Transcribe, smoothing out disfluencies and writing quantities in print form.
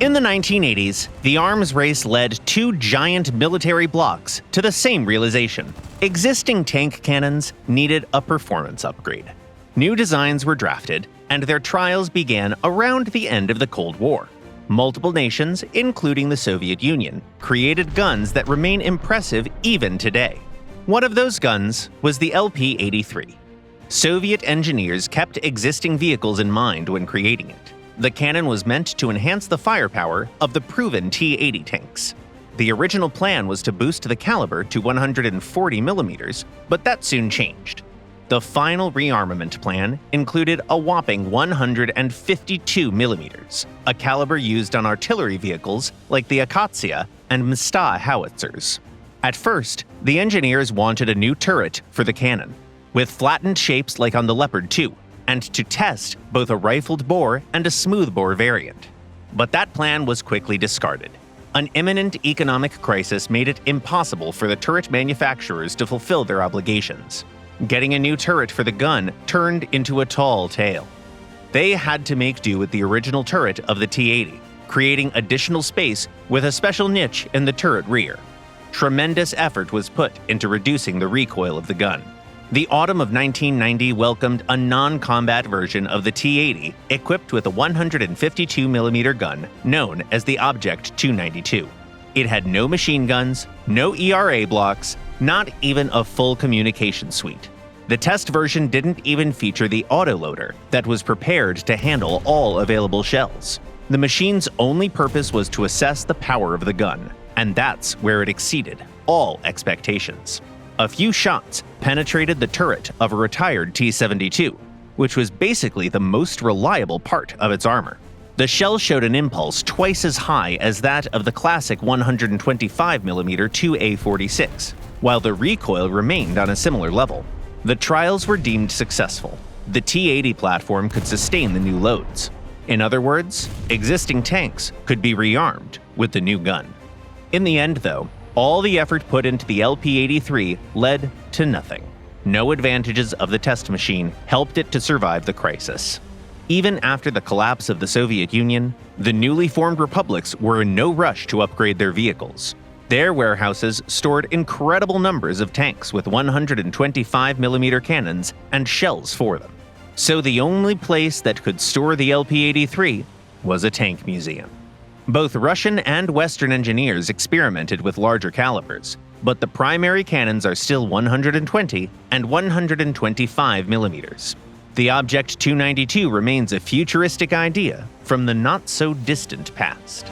In the 1980s, the arms race led two giant military blocs to the same realization. Existing tank cannons needed a performance upgrade. New designs were drafted, and their trials began around the end of the Cold War. Multiple nations, including the Soviet Union, created guns that remain impressive even today. One of those guns was the LP-83. Soviet engineers kept existing vehicles in mind when creating it. The cannon was meant to enhance the firepower of the proven T-80 tanks. The original plan was to boost the caliber to 140 millimeters, but that soon changed. The final rearmament plan included a whopping 152 millimeters, a caliber used on artillery vehicles like the Akatsiya and Msta howitzers. At first, the engineers wanted a new turret for the cannon, with flattened shapes like on the Leopard 2, and to test both a rifled bore and a smoothbore variant. But that plan was quickly discarded. An imminent economic crisis made it impossible for the turret manufacturers to fulfill their obligations. Getting a new turret for the gun turned into a tall tale. They had to make do with the original turret of the T-80, creating additional space with a special niche in the turret rear. Tremendous effort was put into reducing the recoil of the gun. The autumn of 1990 welcomed a non-combat version of the T-80 equipped with a 152mm gun known as the Object 292. It had no machine guns, no ERA blocks, not even a full communication suite. The test version didn't even feature the autoloader that was prepared to handle all available shells. The machine's only purpose was to assess the power of the gun, and that's where it exceeded all expectations. A few shots penetrated the turret of a retired T-72, which was basically the most reliable part of its armor. The shell showed an impulse twice as high as that of the classic 125mm 2A46, while the recoil remained on a similar level. The trials were deemed successful. The T-80 platform could sustain the new loads. In other words, existing tanks could be rearmed with the new gun. In the end, though, all the effort put into the LP-83 led to nothing. No advantages of the test machine helped it to survive the crisis. Even after the collapse of the Soviet Union, the newly formed republics were in no rush to upgrade their vehicles. Their warehouses stored incredible numbers of tanks with 125mm cannons and shells for them. So the only place that could store the LP-83 was a tank museum. Both Russian and Western engineers experimented with larger calibers, but the primary cannons are still 120 and 125 millimeters. The Object 292 remains a futuristic idea from the not-so-distant past.